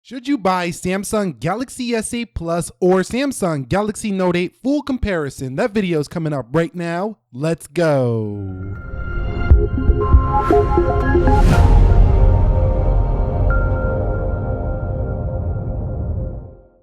Should you buy Samsung Galaxy S8 Plus or Samsung Galaxy Note 8 full comparison? That video is coming up right now. Let's go.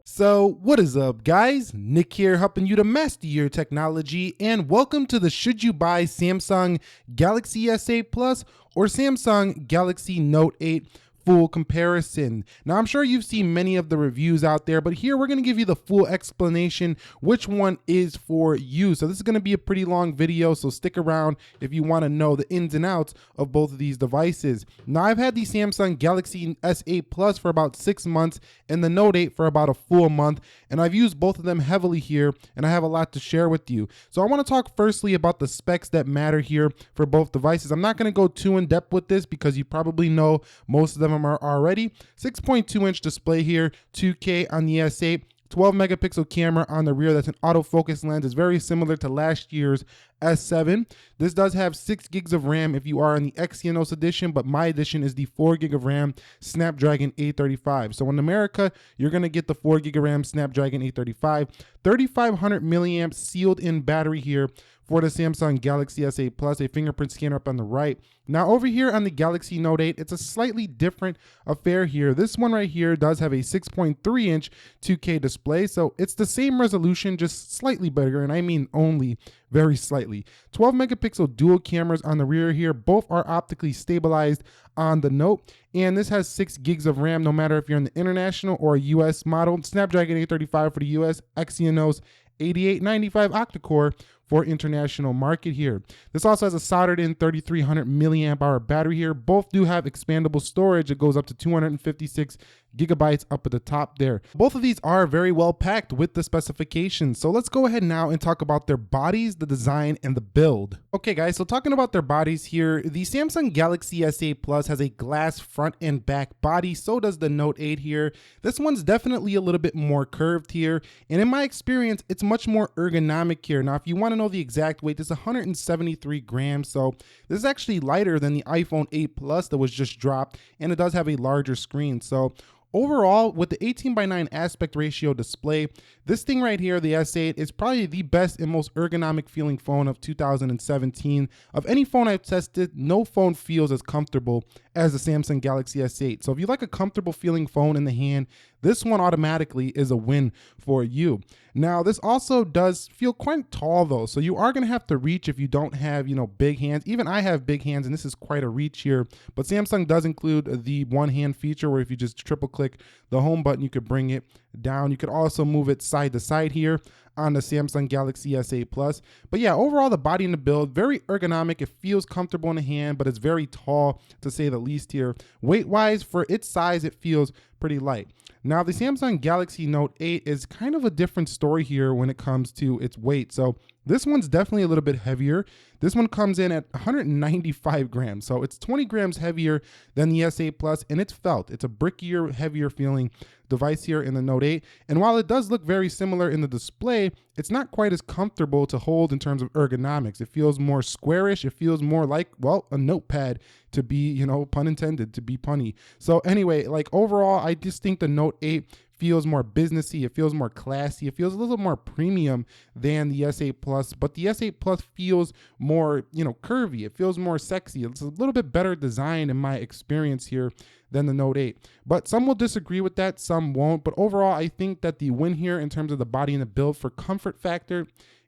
So what is up, guys? Nick here, helping you to master your technology, and welcome to the Should You Buy Samsung Galaxy S8 Plus or Samsung Galaxy Note 8 full comparison. Now, I'm sure you've seen many of the reviews out there, but here we're going to give you the full explanation which one is for you. So this is going to be a pretty long video, so stick around if you want to know the ins and outs of both of these devices. Now, I've had the Samsung Galaxy S8 Plus for about 6 months and the Note 8 for about a full month, and I've used both of them heavily here, and I have a lot to share with you. So I want to talk firstly about the specs that matter here for both devices. I'm not going to go too in depth with this because you probably know most of them are already. 6.2 inch display here, 2K on the S8, 12 megapixel camera on the rear. That's an autofocus lens. It's very similar to last year's S7. This does have 6 gigs of RAM if you are in the Exynos edition, but my edition is the 4 gig of RAM Snapdragon 835. So in America, you're going to get the 4 gig of RAM Snapdragon 835, 3500 milliamp sealed in battery here for the Samsung Galaxy S8 Plus, a fingerprint scanner up on the right. Now over here on the Galaxy Note 8, it's a slightly different affair here. This one right here does have a 6.3 inch 2K display, so it's the same resolution, just slightly bigger, and I mean only very slightly. 12 megapixel dual cameras on the rear here. Both are optically stabilized on the Note, and this has 6 gigs of RAM no matter if you're in the international or US model. Snapdragon 835 for the US, Exynos 8895 octa-core for international market here. This also has a soldered in 3300 milliamp hour battery here. Both do have expandable storage. It goes up to 256 gigabytes up at the top there. Both of these are very well packed with the specifications. So let's go ahead now and talk about their bodies, the design, and the build. Okay guys, so talking about their bodies here, the Samsung Galaxy S8 Plus has a glass front and back body. So does the Note 8 here. This one's definitely a little bit more curved here. And in my experience, it's much more ergonomic here. Now, if you want to know the exact weight, this is 173 grams. So this is actually lighter than the iPhone 8 Plus that was just dropped. And it does have a larger screen. So overall, with the 18:9 aspect ratio display, this thing right here, the S8, is probably the best and most ergonomic feeling phone of 2017. Of any phone I've tested, no phone feels as comfortable as the Samsung Galaxy S8. So if you like a comfortable feeling phone in the hand, this one automatically is a win for you. Now, this also does feel quite tall though, so you are going to have to reach if you don't have, big hands. Even I have big hands, and this is quite a reach here, but Samsung does include the one hand feature where if you just triple click the home button, you could bring it down. You could also move it side to side here on the Samsung Galaxy S8 Plus. But yeah, overall, the body and the build, very ergonomic. It feels comfortable in the hand, but it's very tall to say the least here. Weight-wise, for its size, it feels pretty light. Now, the Samsung Galaxy Note 8 is kind of a different story here when it comes to its weight. So this one's definitely a little bit heavier. This one comes in at 195 grams. So it's 20 grams heavier than the S8 Plus, and it's felt. It's a brickier, heavier feeling device here in the Note 8. And while it does look very similar in the display, it's not quite as comfortable to hold in terms of ergonomics. It feels more squarish. It feels more like, well, a notepad to be, pun intended, to be punny. So anyway, like overall, I just think the Note 8 feels more businessy, it feels more classy, it feels a little more premium than the S8 Plus, but the S8 Plus feels more, curvy, it feels more sexy. It's a little bit better designed in my experience here than the Note 8. But some will disagree with that, some won't. But overall, I think that the win here in terms of the body and the build for comfort factor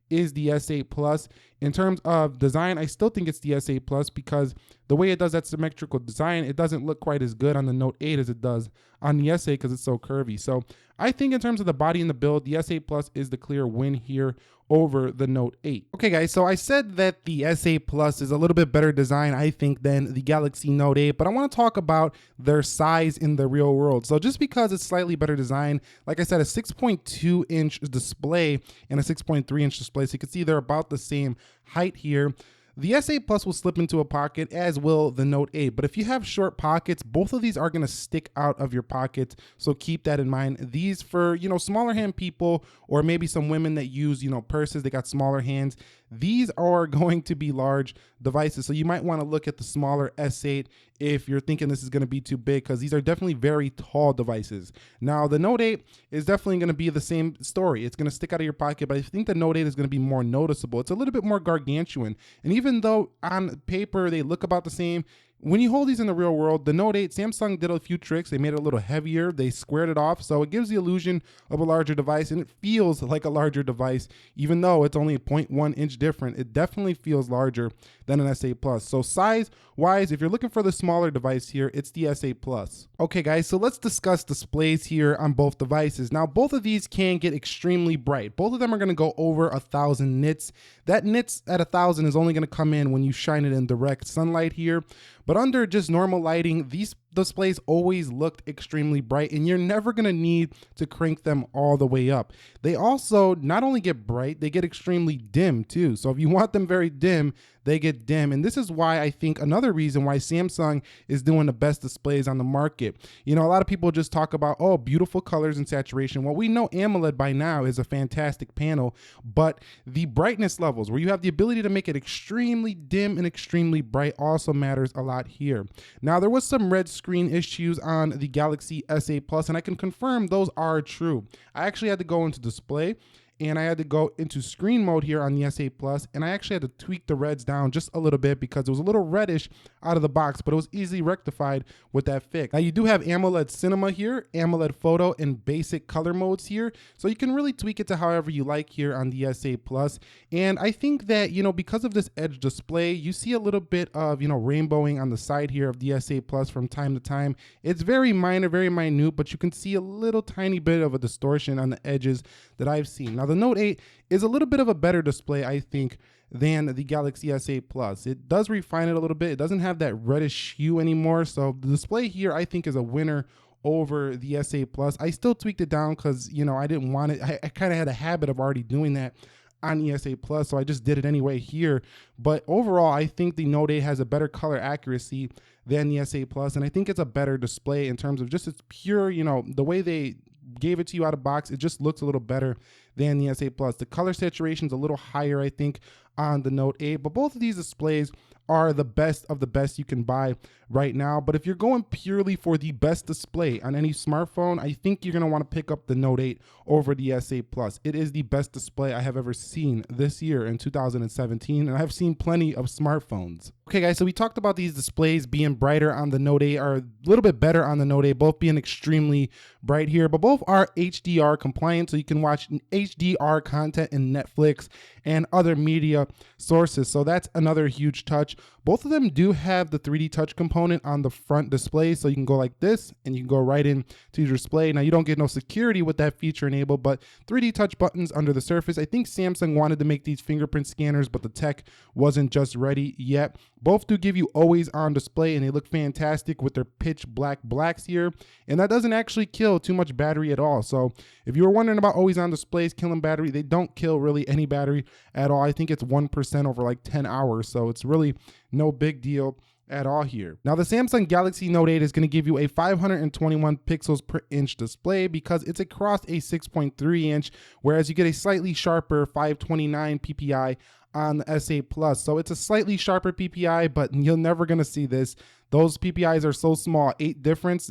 is the S8 Plus. In terms of design, I still think it's the S8 Plus because the way it does that symmetrical design, it doesn't look quite as good on the Note 8 as it does on the S8 because it's so curvy. So I think in terms of the body and the build, the S8 Plus is the clear win here over the Note 8. Okay guys, so I said that the S8 Plus is a little bit better design, I think, than the Galaxy Note 8, but I want to talk about their size in the real world. So just because it's slightly better design, like I said, a 6.2 inch display and a 6.3 inch display, so you can see they're about the same height here. The S8 Plus will slip into a pocket, as will the Note 8. But if you have short pockets, both of these are going to stick out of your pockets. So keep that in mind. These for, smaller hand people, or maybe some women that use, purses, they got smaller hands. These are going to be large devices. So you might want to look at the smaller S8 if you're thinking this is going to be too big, because these are definitely very tall devices. Now, the Note 8 is definitely going to be the same story. It's going to stick out of your pocket, but I think the Note 8 is going to be more noticeable. It's a little bit more gargantuan. And even though on paper they look about the same, when you hold these in the real world, the Note 8, Samsung did a few tricks. They made it a little heavier. They squared it off, so it gives the illusion of a larger device, and it feels like a larger device, even though it's only a 0.1 inch different. It definitely feels larger than an S8 Plus. So size-wise, if you're looking for the smaller device here, it's the S8 Plus. Okay, guys, so let's discuss displays here on both devices. Now, both of these can get extremely bright. Both of them are going to go over 1,000 nits. That nits at 1,000 is only going to come in when you shine it in direct sunlight here. But under just normal lighting, these displays always looked extremely bright, and you're never going to need to crank them all the way up. They also not only get bright, they get extremely dim too. So if you want them very dim, they get dim. And this is why I think another reason why Samsung is doing the best displays on the market. You know, a lot of people just talk about, oh, beautiful colors and saturation. Well, we know AMOLED by now is a fantastic panel, but the brightness levels where you have the ability to make it extremely dim and extremely bright also matters a lot here. Now, there was some red screen issues on the Galaxy S8 Plus, and I can confirm those are true. I actually had to go into display, and I had to go into screen mode here on the S8 Plus, and I actually had to tweak the reds down just a little bit because it was a little reddish out of the box, but it was easily rectified with that fix. Now, you do have AMOLED Cinema here, AMOLED Photo, and basic color modes here, so you can really tweak it to however you like here on the S8 Plus. And I think that, you know, because of this edge display, you see a little bit of, you know, rainbowing on the side here of the S8 Plus from time to time. It's very minor, very minute, but you can see a little tiny bit of a distortion on the edges that I've seen. Now, the Note 8 is a little bit of a better display, I think, than the Galaxy S8 Plus. It does refine it a little bit. It doesn't have that reddish hue anymore. So the display here, I think, is a winner over the S8 Plus. I still tweaked it down because, you know, I didn't want it. I kind of had a habit of already doing that on the S8 Plus, so I just did it anyway here. But overall, I think the Note 8 has a better color accuracy than the S8 Plus, and I think it's a better display in terms of just its pure, you know, the way they gave it to you out of box, it just looks a little better than the S8 Plus. The color saturation is a little higher, I think, on the Note 8, but both of these displays are the best of the best you can buy right now. But if you're going purely for the best display on any smartphone, I think you're going to want to pick up the Note 8 over the S8 Plus. It is the best display I have ever seen this year in 2017, and I've seen plenty of smartphones. Okay, guys, so we talked about these displays being brighter on the Note 8, or a little bit better on the Note 8, both being extremely bright here, but both are HDR compliant, so you can watch HDR content in Netflix and other media sources. So that's another huge touch. Both of them do have the 3D touch component on the front display, so you can go like this and you can go right into your display. Now, you don't get no security with that feature enabled, but 3D touch buttons under the surface. I think Samsung wanted to make these fingerprint scanners, but the tech wasn't just ready yet. Both do give you always on display, and they look fantastic with their pitch black blacks here, and that doesn't actually kill too much battery at all. So if you were wondering about always on displays killing battery, they don't kill really any battery at all. I think it's 1% over like 10 hours, so it's really no big deal at all here. Now, the Samsung Galaxy Note 8 is going to give you a 521 pixels per inch display because it's across a 6.3 inch, whereas you get a slightly sharper 529 ppi on the S8 Plus. So it's a slightly sharper PPI, but you're never going to see this. Those PPIs are so small, 8 difference,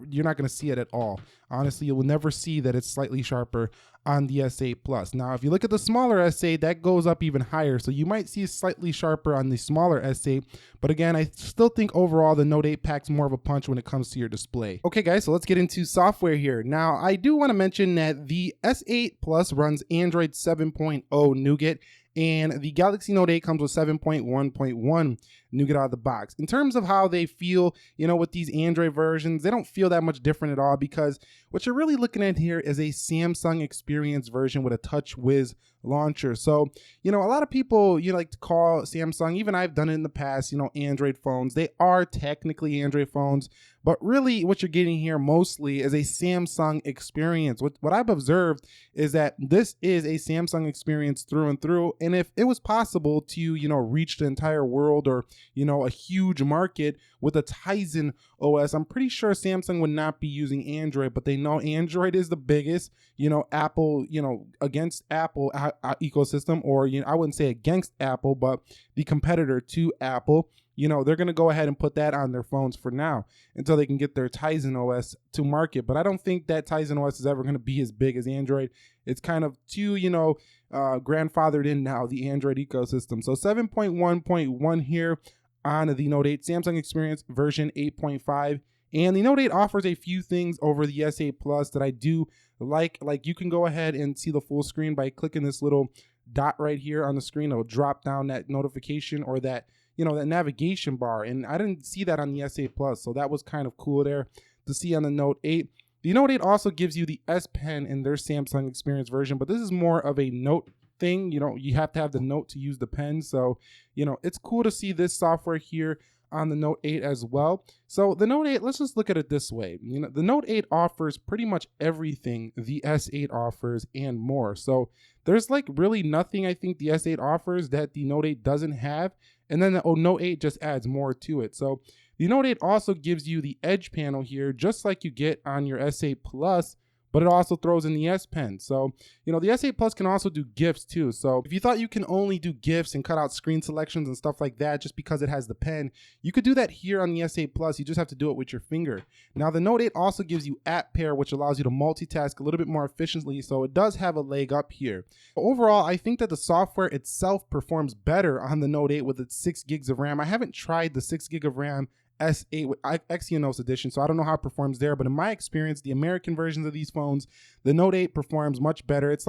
you're not going to see it at all. Honestly, you will never see that it's slightly sharper on the S8 Plus. Now, if you look at the smaller S8, that goes up even higher. So you might see slightly sharper on the smaller S8. But again, I still think overall the Note 8 packs more of a punch when it comes to your display. Okay, guys, so let's get into software here. Now, I do want to mention that the S8 Plus runs Android 7.0 Nougat, and the Galaxy Note 8 comes with 7.1.1 Nougat out of the box. In terms of how they feel, you know, with these Android versions, they don't feel that much different at all, because what you're really looking at here is a Samsung Experience version with a TouchWiz launcher. So, you know, a lot of people, you like to call Samsung, even I've done it in the past, you know, Android phones. They are technically Android phones, but really what you're getting here mostly is a Samsung experience. What I've observed is that this is a Samsung experience through and through. And if it was possible to, you know, reach the entire world, or, you know, a huge market with a Tizen OS, I'm pretty sure Samsung would not be using Android, but they know Android is the biggest, you know, Apple, you know, against Apple ecosystem, or, you know, I wouldn't say against Apple, but the competitor to Apple. you know, they're going to go ahead and put that on their phones for now until they can get their Tizen OS to market. But I don't think that Tizen OS is ever going to be as big as Android. It's kind of too, you know, grandfathered in now, the Android ecosystem. So 7.1.1 here on the Note 8, Samsung Experience version 8.5. And the Note 8 offers a few things over the S8 Plus that I do like. Like, you can go ahead and see the full screen by clicking this little dot right here on the screen. It'll drop down that notification or that, you know, that navigation bar. And I didn't see that on the S8 Plus, so that was kind of cool there to see on the Note 8. The Note 8 also gives you the S Pen in their Samsung Experience version, but this is more of a Note thing. You know, you have to have the Note to use the pen. So, you know, it's cool to see this software here on the Note 8 as well. So the Note 8, let's just look at it this way. You know, the Note 8 offers pretty much everything the S8 offers and more. So there's like really nothing I think the S8 offers that the Note 8 doesn't have. And then the Note 8 just adds more to it. So the Note 8 also gives you the Edge panel here, just like you get on your S8 Plus, but it also throws in the S Pen. So, you know, the S8 Plus can also do GIFs too. So if you thought you can only do GIFs and cut out screen selections and stuff like that just because it has the pen, you could do that here on the S8 Plus. You just have to do it with your finger. Now, the Note 8 also gives you App Pair, which allows you to multitask a little bit more efficiently. So it does have a leg up here. Overall, I think that the software itself performs better on the Note 8 with its 6 gigs of RAM. I haven't tried the 6 gig of RAM S8 with Exynos edition, so I don't know how it performs there, but in my experience, the American versions of these phones, the Note 8 performs much better. It's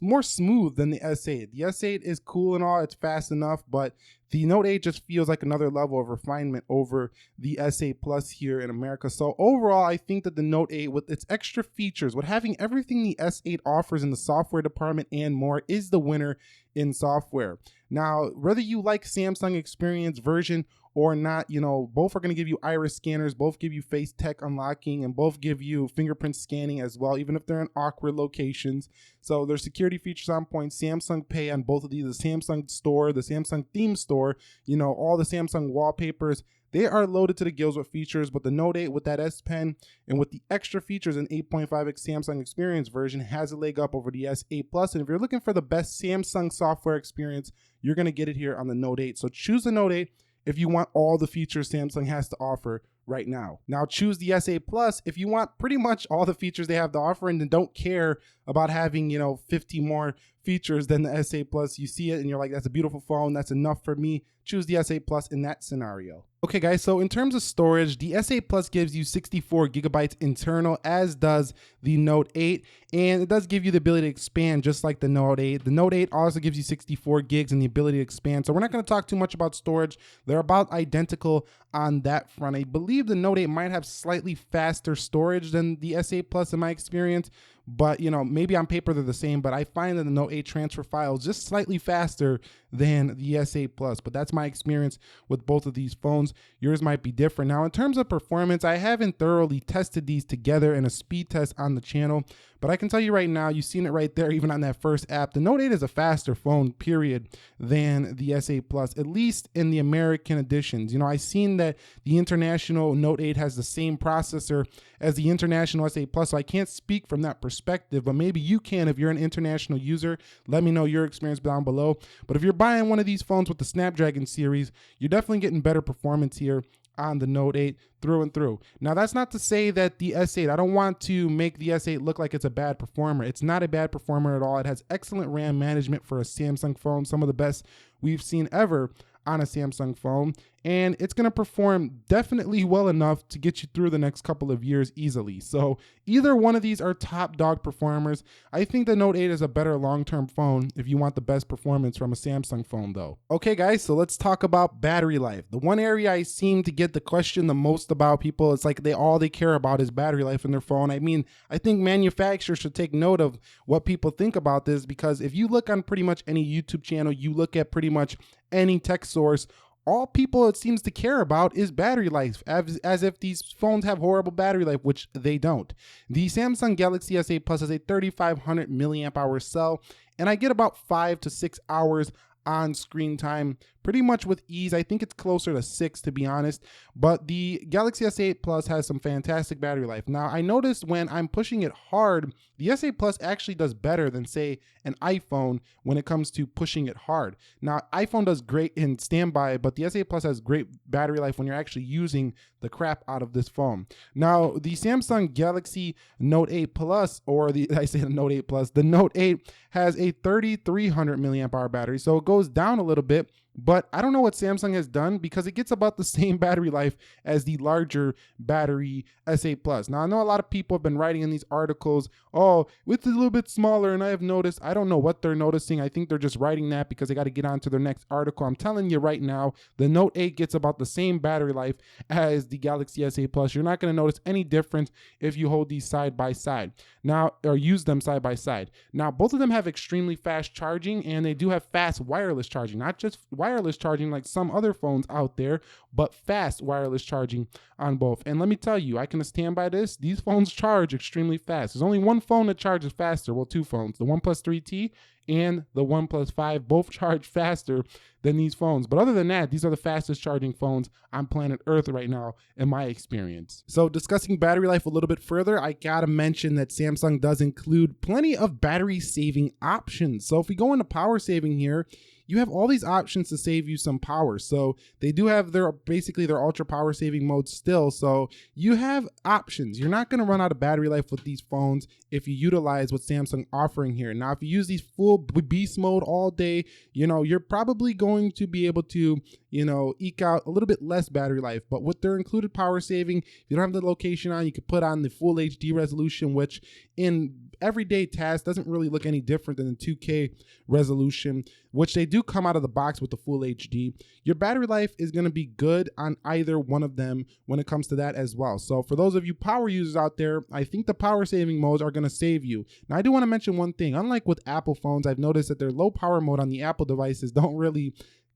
more smooth than the S8. The S8 is cool and all, it's fast enough, but the Note 8 just feels like another level of refinement over the S8 Plus here in America. So overall, I think that the Note 8 with its extra features, with having everything the S8 offers in the software department and more, is the winner in software. Now, whether you like Samsung Experience version or not, you know, both are going to give you iris scanners, both give you face tech unlocking, and both give you fingerprint scanning as well, even if they're in awkward locations. So there's security features on point, Samsung Pay on both of these, the Samsung Store, the Samsung Theme Store, you know, all the Samsung wallpapers. They are loaded to the gills with features, but the Note 8 with that S Pen and with the extra features in 8.5x Samsung Experience version has a leg up over the S8 Plus. And if you're looking for the best Samsung software experience, you're going to get it here on the Note 8. So choose the Note 8 if you want all the features Samsung has to offer right now. Now choose the S8 Plus if you want pretty much all the features they have to offer and don't care about having, you know, 50 more features than the S8 Plus. You see it and you're like, that's a beautiful phone, that's enough for me. Choose the S8 Plus in that scenario. Okay guys, so in terms of storage, the S8 Plus gives you 64 gigabytes internal, as does the Note 8, and it does give you the ability to expand just like the Note 8. The Note 8 also gives you 64 gigs and the ability to expand, so we're not going to talk too much about storage. They're about identical on that front. I believe the Note 8 might have slightly faster storage than the S8 Plus in my experience, but you know, maybe on paper they're the same, but I find that the Note 8 transfer files just slightly faster than the S8 Plus, but that's my experience with both of these phones. Yours might be different. Now, in terms of performance, I haven't thoroughly tested these together in a speed test on the channel, but I can tell you right now, you've seen it right there, even on that first app, the Note 8 is a faster phone, period, than the S8 Plus, at least in the American editions. You know, I've seen that the international Note 8 has the same processor as the international S8 Plus, so I can't speak from that perspective, but maybe you can if you're an international user. Let me know your experience down below. But if you're buying one of these phones with the Snapdragon series, you're definitely getting better performance here on the Note 8 through and through. Now, that's not to say that the S8, I don't want to make the S8 look like it's a bad performer. It's not a bad performer at all. It has excellent RAM management for a Samsung phone, some of the best we've seen ever on a Samsung phone, and it's going to perform definitely well enough to get you through the next couple of years easily. So either one of these are top dog performers. I think the Note 8 is a better long-term phone if you want the best performance from a Samsung phone though. Okay guys, so let's talk about battery life. The one area I seem to get the question the most about people, it's like all they care about is battery life in their phone. I mean, I think manufacturers should take note of what people think about this, because if you look on pretty much any YouTube channel, you look at pretty much any tech source, all people it seems to care about is battery life, as if these phones have horrible battery life, which they don't. The Samsung Galaxy S8 Plus has a 3500 milliamp hour cell, and I get about 5 to 6 hours on screen time pretty much with ease. I think it's closer to 6 to be honest, but the Galaxy S8 Plus has some fantastic battery life. Now I noticed when I'm pushing it hard, the S8 Plus actually does better than say an iPhone when it comes to pushing it hard. Now iPhone does great in standby, but the S8 Plus has great battery life when you're actually using the crap out of this phone. Now the Samsung Galaxy Note 8 Plus, or I say the Note 8 Plus, the Note 8 has a 3300 milliamp hour battery, so it goes down a little bit. But I don't know what Samsung has done because it gets about the same battery life as the larger battery S8 Plus. Now, I know a lot of people have been writing in these articles, oh, it's a little bit smaller, and I have noticed. I don't know what they're noticing. I think they're just writing that because they got to get on to their next article. I'm telling you right now, the Note 8 gets about the same battery life as the Galaxy S8 Plus. You're not going to notice any difference if you hold these side by side. Now, or use them side by side. Now, both of them have extremely fast charging, and they do have fast wireless charging, not just wireless charging like some other phones out there, but fast wireless charging on both. And let me tell you, I can stand by this. These phones charge extremely fast. There's only one phone that charges faster. Well, two phones, the OnePlus 3T and the OnePlus 5, both charge faster than these phones. But other than that, these are the fastest charging phones on planet Earth right now, in my experience. So discussing battery life a little bit further, I gotta mention that Samsung does include plenty of battery saving options. So if we go into power saving here, you have all these options to save you some power. So they do have basically their ultra power saving mode still. So you have options. You're not going to run out of battery life with these phones if you utilize what Samsung offering here. Now, if you use these full beast mode all day, you're probably going to be able to, eke out a little bit less battery life. But with their included power saving, if you don't have the location on, you could put on the full HD resolution, which in everyday tasks doesn't really look any different than the 2K resolution, which they do come out of the box with the full HD. Your battery life is going to be good on either one of them when it comes to that as well. So for those of you power users out there, I think the power saving modes are going to save you. Now I do want to mention one thing. Unlike with Apple phones, I've noticed that their low power mode on the Apple devices don't really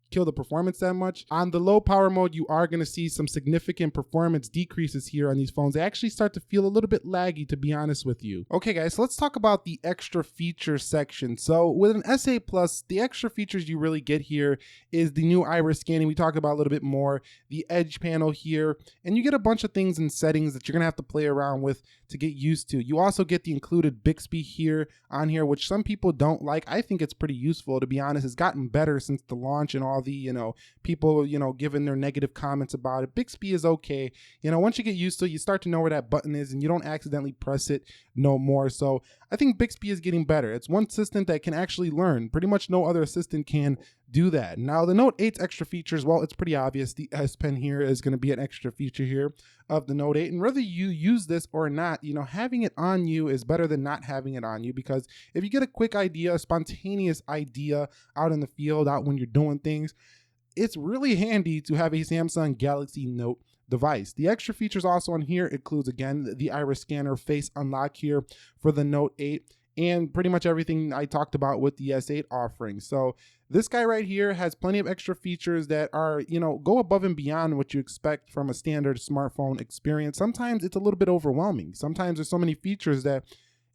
kill the performance that much. On the low power mode, you are going to see some significant performance decreases here on these phones. They actually start to feel a little bit laggy, to be honest with you. Okay guys, so let's talk about the extra feature section. So with an S8 Plus, the extra features you really get here is the new iris scanning. We talked about a little bit more, the edge panel here, and you get a bunch of things in settings that you're going to have to play around with to get used to. You also get the included Bixby here on here, which some people don't like. I think it's pretty useful, to be honest. It's gotten better since the launch and all the, people, giving their negative comments about it. Bixby is okay. Once you get used to it, you start to know where that button is and you don't accidentally press it no more. So I think Bixby is getting better. It's one assistant that can actually learn. Pretty much no other assistant can do that. Now the Note 8's extra features, well, it's pretty obvious. The S Pen here is going to be an extra feature here of the Note 8. And whether you use this or not, having it on you is better than not having it on you, because if you get a quick idea, a spontaneous idea out in the field, out when you're doing things, it's really handy to have a Samsung Galaxy Note device. The extra features also on here includes, again, the iris scanner face unlock here for the Note 8, and pretty much everything I talked about with the S8 offering. So this guy right here has plenty of extra features that are, go above and beyond what you expect from a standard smartphone experience. Sometimes it's a little bit overwhelming. Sometimes there's so many features that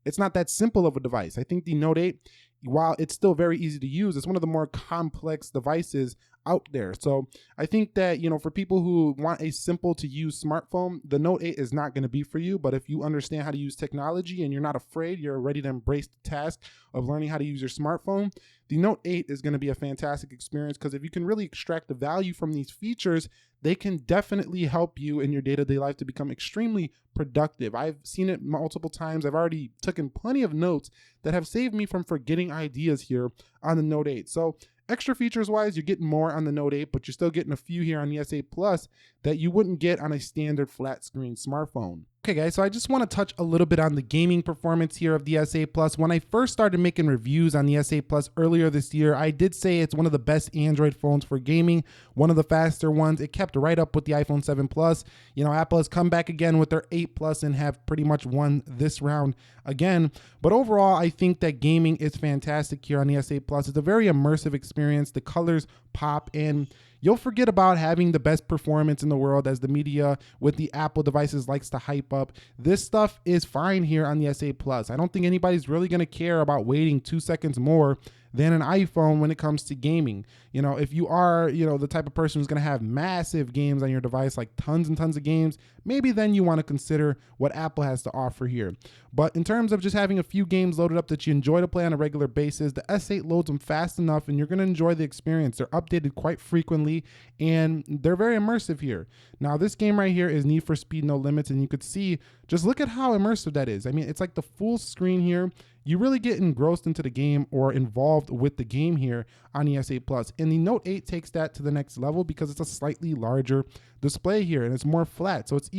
it's not that simple of a device. I think the Note 8, while it's still very easy to use, it's one of the more complex devices out there. So I think that, for people who want a simple to use smartphone, the Note 8 is not going to be for you. But if you understand how to use technology and you're not afraid, you're ready to embrace the task of learning how to use your smartphone, the Note 8 is going to be a fantastic experience, because if you can really extract the value from these features, they can definitely help you in your day-to-day life to become extremely productive. I've seen it multiple times. I've already taken plenty of notes that have saved me from forgetting ideas here on the Note 8. So extra features wise, you're getting more on the Note 8, but you're still getting a few here on the S8 Plus that you wouldn't get on a standard flat screen smartphone. Okay guys, so I just want to touch a little bit on the gaming performance here of the S8 Plus. When I first started making reviews on the S8 Plus earlier this year, I did say it's one of the best Android phones for gaming, one of the faster ones. It kept right up with the iPhone 7 Plus. Apple has come back again with their 8 Plus and have pretty much won this round again. But overall, I think that gaming is fantastic here on the S8 Plus. It's a very immersive experience. The colors pop, and you'll forget about having the best performance in the world, as the media with the Apple devices likes to hype up. This stuff is fine here on the S8 Plus. I don't think anybody's really going to care about waiting 2 seconds more than an iPhone when it comes to gaming. You know, if you are, you know, the type of person who's going to have massive games on your device, like tons and tons of games, maybe then you want to consider what Apple has to offer here. But in terms of just having a few games loaded up that you enjoy to play on a regular basis, the S8 loads them fast enough and you're going to enjoy the experience. They're updated quite frequently and they're very immersive here. Now, this game right here is Need for Speed No Limits, and you could see, just look at how immersive that is. I mean, it's like the full screen here. You really get engrossed into the game or involved with the game here on the S8 Plus. And the Note 8 takes that to the next level because it's a slightly larger display here and it's more flat. So it's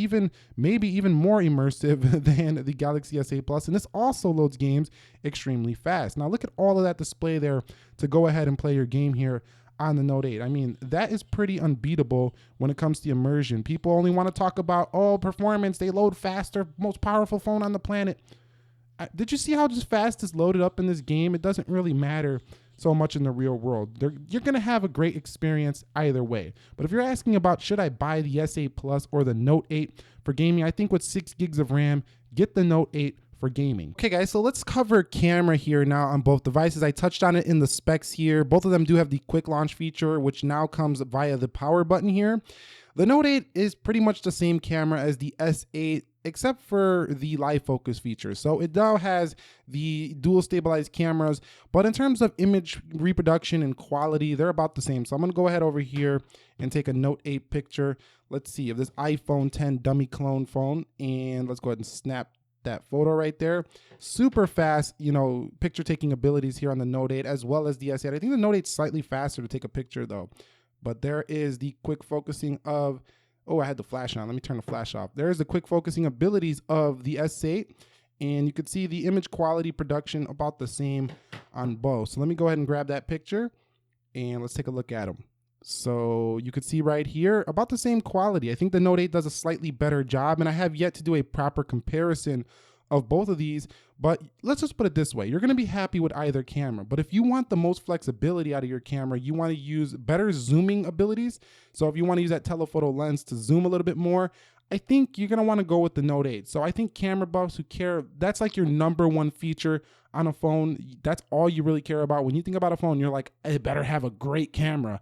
maybe even more immersive than the Galaxy S8 Plus. And this also loads games extremely fast. Now look at all of that display there to go ahead and play your game here on the Note 8. I mean, that is pretty unbeatable when it comes to immersion. People only want to talk about, oh, performance, they load faster, most powerful phone on the planet. Did you see how just fast this loaded up in this game? It doesn't really matter so much in the real world. You're going to have a great experience either way. But if you're asking about should I buy the S8 Plus or the Note 8 for gaming, I think with 6 gigs of RAM, get the Note 8 for gaming. Okay guys, so let's cover camera here now on both devices. I touched on it in the specs here. Both of them do have the quick launch feature, which now comes via the power button here. The Note 8 is pretty much the same camera as the S8, except for the live focus feature. So it now has the dual stabilized cameras, but in terms of image reproduction and quality, they're about the same. So I'm gonna go ahead over here and take a Note 8 picture. Let's see if this iPhone 10 dummy clone phone, and let's go ahead and snap that photo right there. Super fast, you know, picture taking abilities here on the Note 8 as well as the S8. I think the Note 8 is slightly faster to take a picture though. But there is the quick focusing of, oh, I had the flash on. Let me turn the flash off. There's the quick focusing abilities of the S8. And you can see the image quality production about the same on both. So let me go ahead and grab that picture and let's take a look at them. So you can see right here about the same quality. I think the Note 8 does a slightly better job, and I have yet to do a proper comparison of both of these, but let's just put it this way. You're gonna be happy with either camera, but if you want the most flexibility out of your camera, you wanna use better zooming abilities. So if you wanna use that telephoto lens to zoom a little bit more, I think you're gonna wanna go with the Note 8. So I think camera buffs who care, that's like your #1 feature on a phone. That's all you really care about. When you think about a phone, you're like, it better have a great camera.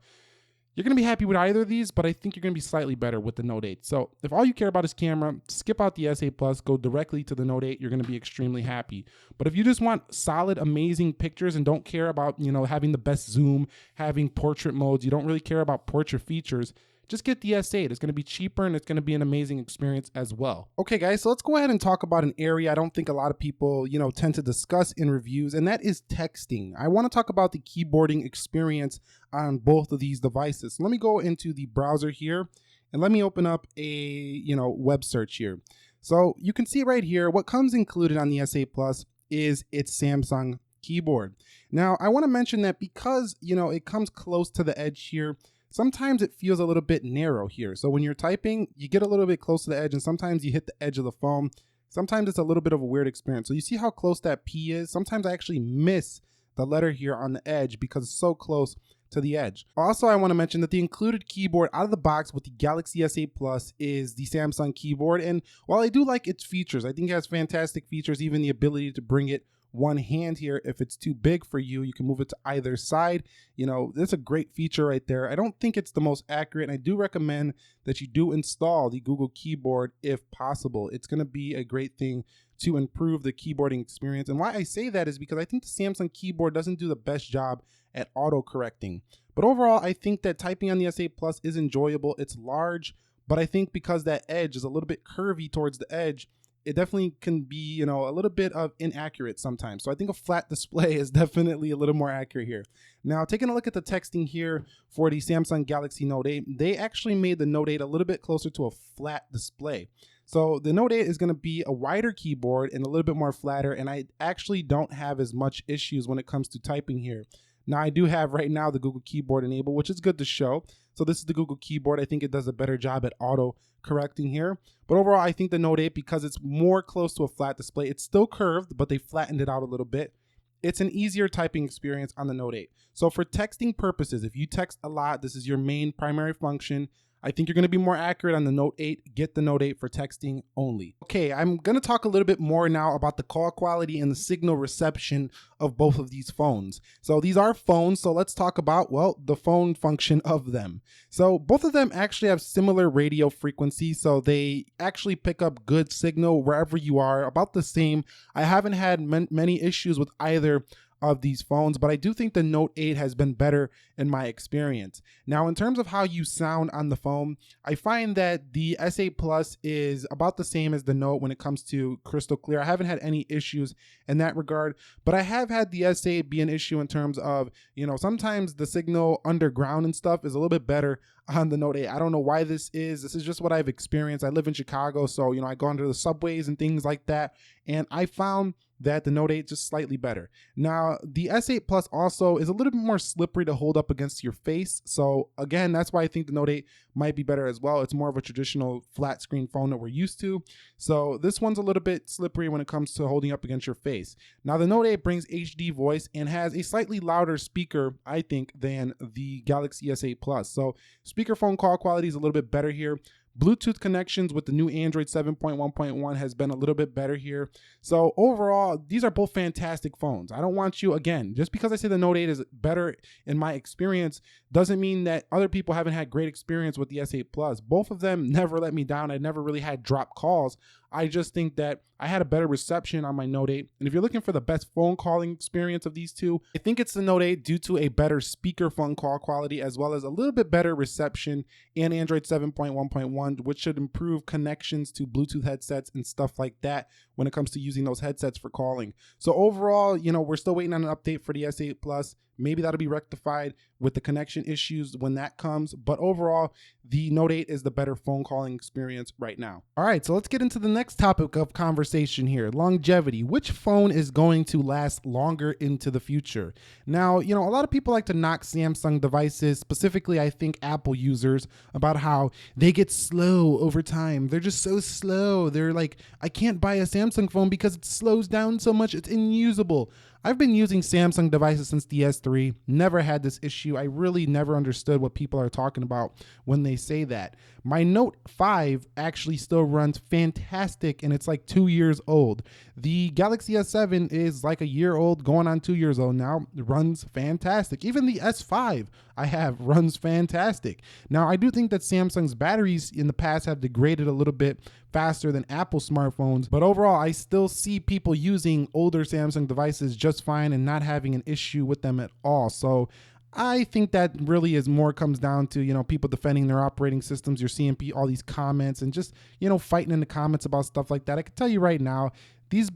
You're going to be happy with either of these, but I think you're going to be slightly better with the Note 8. So if all you care about is camera, skip out the S8 Plus, go directly to the Note 8. You're going to be extremely happy. But if you just want solid, amazing pictures and don't care about, you know, having the best zoom, having portrait modes, you don't really care about portrait features, just get the S8. It's going to be cheaper and it's going to be an amazing experience as well. Okay guys, so let's go ahead and talk about an area I don't think a lot of people, you know, tend to discuss in reviews, and that is texting. I want to talk about the keyboarding experience on both of these devices. So let me go into the browser here and let me open up a, you know, web search here. So you can see right here, what comes included on the S8 Plus is its Samsung keyboard. Now, I want to mention that because, you know, it comes close to the edge here, sometimes it feels a little bit narrow here. So when you're typing, you get a little bit close to the edge and sometimes you hit the edge of the phone. Sometimes it's a little bit of a weird experience. So you see how close that P is? Sometimes I actually miss the letter here on the edge because it's so close to the edge. Also, I want to mention that the included keyboard out of the box with the Galaxy S8 Plus is the Samsung keyboard. And while I do like its features, I think it has fantastic features, even the ability to bring it one hand here. If it's too big for you, you can move it to either side. You know, that's a great feature right there. I don't think it's the most accurate, and I do recommend that you do install the Google keyboard if possible. It's going to be a great thing to improve the keyboarding experience. And why I say that is because I think the Samsung keyboard doesn't do the best job at auto correcting. But overall, I think that typing on the S8 Plus is enjoyable. It's large, but I think because that edge is a little bit curvy towards the edge, it definitely can be, you know, a little bit of inaccurate sometimes. So I think a flat display is definitely a little more accurate here. Now, taking a look at the texting here for the Samsung Galaxy Note 8, they actually made the Note 8 a little bit closer to a flat display. So the Note 8 is going to be a wider keyboard and a little bit more flatter, and I actually don't have as much issues when it comes to typing here. Now, I do have right now the Google keyboard enabled, which is good to show. So this is the Google keyboard. I think it does a better job at auto correcting here. But overall, I think the Note 8, because it's more close to a flat display, it's still curved, but they flattened it out a little bit. It's an easier typing experience on the Note 8. So for texting purposes, if you text a lot, this is your main primary function, I think you're going to be more accurate on the Note 8. Get the Note 8 for texting only. Okay, I'm going to talk a little bit more now about the call quality and the signal reception of both of these phones. So these are phones, so let's talk about, well, the phone function of them. So both of them actually have similar radio frequencies, so they actually pick up good signal wherever you are, about the same. I haven't had many issues with either of these phones, but I do think the Note 8 has been better in my experience. Now, in terms of how you sound on the phone, I find that the S8 Plus is about the same as the Note when it comes to crystal clear. I haven't had any issues in that regard, but I have had the S8 be an issue in terms of, sometimes the signal underground and stuff is a little bit better on the Note 8. I don't know why this is. This is just what I've experienced. I live in Chicago, so, I go under the subways and things like that, and I found that the Note 8 just slightly better. Now, the S8 Plus also is a little bit more slippery to hold up against your face. So again, that's why I think the Note 8 might be better as well. It's more of a traditional flat screen phone that we're used to. So this one's a little bit slippery when it comes to holding up against your face. Now, the Note 8 brings HD voice and has a slightly louder speaker, I think, than the Galaxy S8 Plus. So speakerphone call quality is a little bit better here. Bluetooth connections with the new Android 7.1.1 has been a little bit better here. So overall, these are both fantastic phones. I don't want you, again, just because I say the Note 8 is better in my experience, doesn't mean that other people haven't had great experience with the S8 Plus. Both of them never let me down. I never really had drop calls. I just think that I had a better reception on my Note 8. And if you're looking for the best phone calling experience of these two, I think it's the Note 8 due to a better speakerphone call quality as well as a little bit better reception in Android 7.1.1, which should improve connections to Bluetooth headsets and stuff like that when it comes to using those headsets for calling. So overall, we're still waiting on an update for the S8 Plus. Maybe that'll be rectified with the connection issues when that comes. But overall, the Note 8 is the better phone calling experience right now. All right, so let's get into the next topic of conversation here, longevity. Which phone is going to last longer into the future? Now, a lot of people like to knock Samsung devices, specifically, I think, Apple users, about how they get slow over time. They're just so slow. They're like, I can't buy a Samsung phone because it slows down so much, it's unusable. I've been using Samsung devices since the S3, never had this issue. I really never understood what people are talking about when they say that. My Note 5 actually still runs fantastic, and it's like 2 years old. The Galaxy S7 is like a year old, going on 2 years old now. It runs fantastic. Even the S5 I have runs fantastic. Now, I do think that Samsung's batteries in the past have degraded a little bit faster than Apple smartphones, but overall, I still see people using older Samsung devices just fine and not having an issue with them at all. So I think that really is more comes down to, people defending their operating systems. You're seeing all these comments and just, fighting in the comments about stuff like that. I can tell you right now,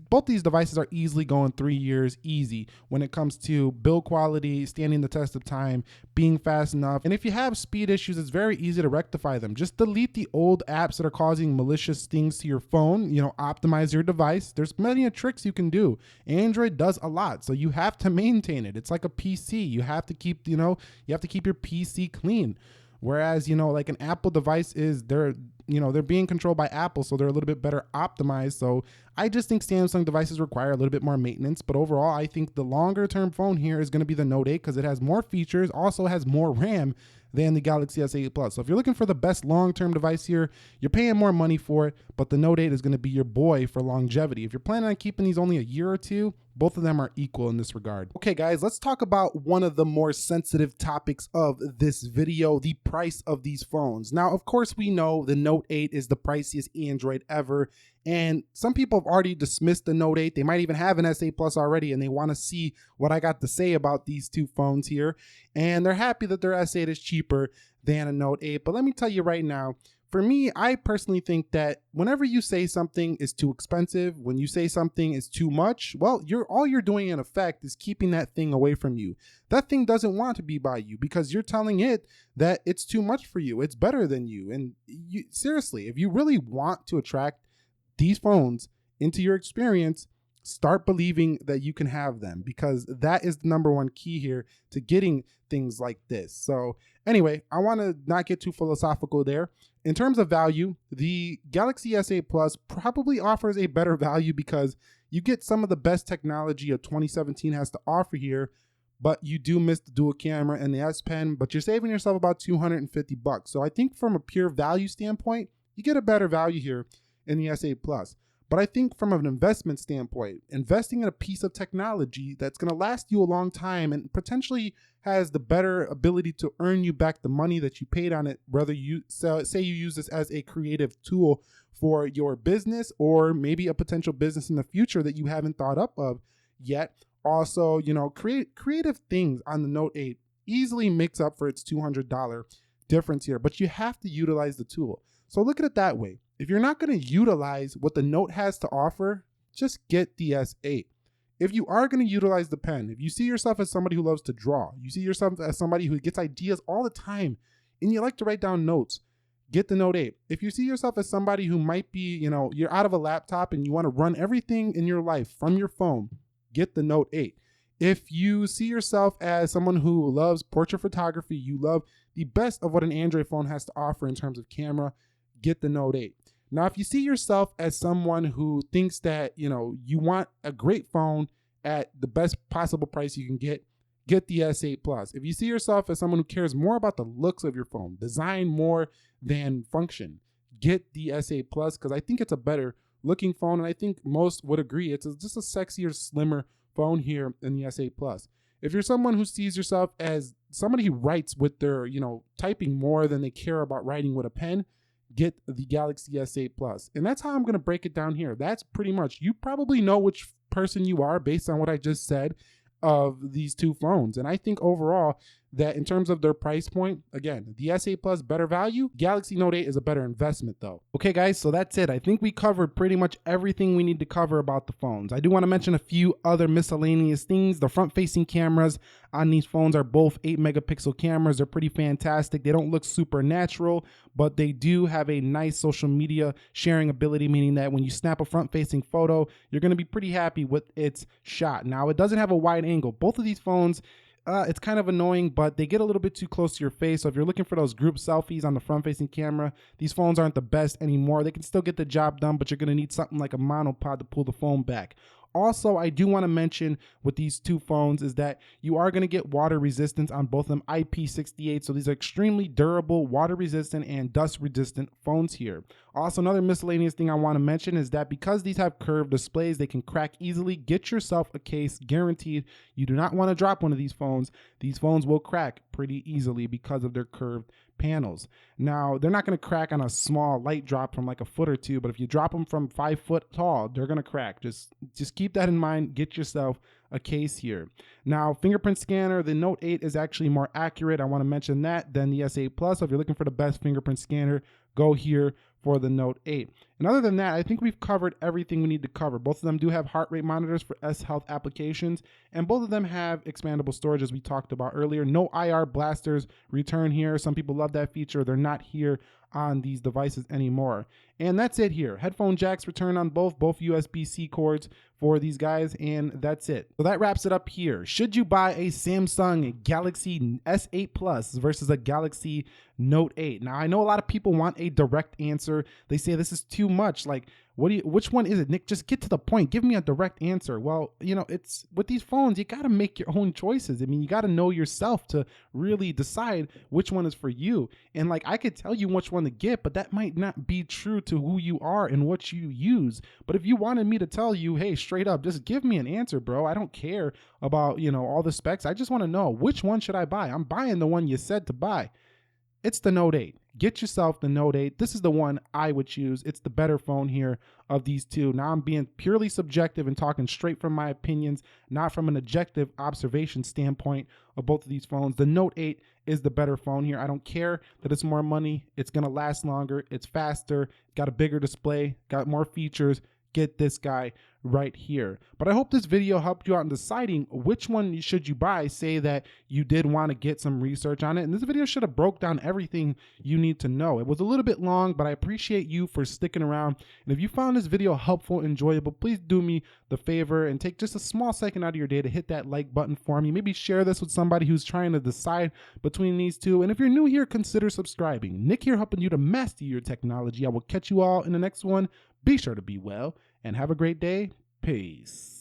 both these devices are easily going 3 years easy when it comes to build quality, standing the test of time, being fast enough. And if you have speed issues, it's very easy to rectify them. Just delete the old apps that are causing malicious things to your phone, optimize your device. There's many tricks you can do. Android does a lot, so you have to maintain it. It's like a PC. You have to keep, you have to keep your PC clean. Whereas, like an Apple device they're being controlled by Apple, so they're a little bit better optimized. So I just think Samsung devices require a little bit more maintenance. But overall, I think the longer term phone here is going to be the Note 8 because it has more features, also has more RAM than the Galaxy S8 Plus. So if you're looking for the best long-term device here, you're paying more money for it, but the Note 8 is going to be your boy for longevity. If you're planning on keeping these only a year or two, both of them are equal in this regard. Okay, guys, let's talk about one of the more sensitive topics of this video, the price of these phones. Now, of course, we know the Note 8 is the priciest Android ever, and some people have already dismissed the Note 8. They might even have an S8 Plus already, and they want to see what I got to say about these two phones here. And they're happy that their S8 is cheaper than a Note 8. But let me tell you right now, for me, I personally think that whenever you say something is too expensive, when you say something is too much, well, all you're doing in effect is keeping that thing away from you. That thing doesn't want to be by you because you're telling it that it's too much for you. It's better than you. And seriously, if you really want to attract these phones into your experience, start believing that you can have them, because that is the number one key here to getting things like this. So anyway, I want to not get too philosophical there. In terms of value, the Galaxy S8 Plus probably offers a better value because you get some of the best technology of 2017 has to offer here, but you do miss the dual camera and the S Pen, but you're saving yourself about $250. So I think from a pure value standpoint, you get a better value here in the S8 Plus. But I think from an investment standpoint, investing in a piece of technology that's going to last you a long time and potentially has the better ability to earn you back the money that you paid on it, whether you say you use this as a creative tool for your business or maybe a potential business in the future that you haven't thought up of yet. Also, creative things on the Note 8 easily makes up for its $200 difference here, but you have to utilize the tool. So look at it that way. If you're not going to utilize what the Note has to offer, just get the S8. If you are going to utilize the pen, if you see yourself as somebody who loves to draw, you see yourself as somebody who gets ideas all the time, and you like to write down notes, get the Note 8. If you see yourself as somebody who might be, you're out of a laptop and you want to run everything in your life from your phone, get the Note 8. If you see yourself as someone who loves portrait photography, you love the best of what an Android phone has to offer in terms of camera, get the Note 8. Now, if you see yourself as someone who thinks that, you want a great phone at the best possible price you can get the S8 Plus. If you see yourself as someone who cares more about the looks of your phone, design more than function, get the S8 Plus, because I think it's a better looking phone, and I think most would agree it's just a sexier, slimmer phone here in the S8 Plus. If you're someone who sees yourself as somebody who writes with their, typing more than they care about writing with a pen, get the Galaxy S8 Plus. And that's how I'm going to break it down here. That's pretty much, you probably know which person you are based on what I just said of these two phones. And I think overall that in terms of their price point, again, the S8 Plus better value, Galaxy Note 8 is a better investment though. Okay guys, so that's it. I think we covered pretty much everything we need to cover about the phones. I do want to mention a few other miscellaneous things. The front facing cameras on these phones are both 8 megapixel cameras. They're pretty fantastic. They don't look super natural, but they do have a nice social media sharing ability, meaning that when you snap a front facing photo, you're going to be pretty happy with its shot. Now it doesn't have a wide angle. Both of these phones, it's kind of annoying, but they get a little bit too close to your face. So if you're looking for those group selfies on the front-facing camera, these phones aren't the best anymore. They can still get the job done, but you're going to need something like a monopod to pull the phone back. Also, I do want to mention with these two phones is that you are going to get water resistance on both of them, IP68. So these are extremely durable, water resistant, and dust resistant phones here. Also, another miscellaneous thing I want to mention is that because these have curved displays, they can crack easily. Get yourself a case, guaranteed. You do not want to drop one of these phones. These phones will crack pretty easily because of their curved panels. Now, they're not going to crack on a small light drop from like a foot or two, but if you drop them from 5 foot tall, they're going to crack. Just keep that in mind. Get yourself a case here. Now, fingerprint scanner, the Note 8 is actually more accurate. I want to mention that than the S8 Plus. So if you're looking for the best fingerprint scanner, go here for the Note 8. And other than that, I think we've covered everything we need to cover. Both of them do have heart rate monitors for S-Health applications, and both of them have expandable storage as we talked about earlier. No IR blasters return here. Some people love that feature. They're not here on these devices anymore. And that's it here. Headphone jacks return on both USB-C cords for these guys, and that's it. So that wraps it up here. Should you buy a Samsung Galaxy S8 Plus versus a Galaxy Note 8? Now, I know a lot of people want a direct answer. They say this is too much. Like, which one is it, Nick? Just get to the point. Give me a direct answer. Well, it's with these phones, you got to make your own choices. I mean, you got to know yourself to really decide which one is for you. And like, I could tell you which one to get, but that might not be true to who you are and what you use. But if you wanted me to tell you, hey, straight up, just give me an answer, bro. I don't care about, all the specs. I just want to know, which one should I buy? I'm buying the one you said to buy. It's the Note 8. Get yourself the Note 8. This is the one I would choose. It's the better phone here of these two. Now I'm being purely subjective and talking straight from my opinions, not from an objective observation standpoint of both of these phones. The Note 8 is the better phone here. I don't care that it's more money. It's going to last longer. It's faster. Got a bigger display. Got more features. Get this guy right here. But I hope this video helped you out in deciding which one should you buy. Say that you did want to get some research on it, and this video should have broke down everything you need to know. It was a little bit long, but I appreciate you for sticking around. And if you found this video helpful, enjoyable, please do me the favor and take just a small second out of your day to hit that like button for me. Maybe share this with somebody who's trying to decide between these two. And if you're new here, consider subscribing. Nick here, helping you to master your technology. I will catch you all in the next one. Be sure to be well and have a great day. Peace.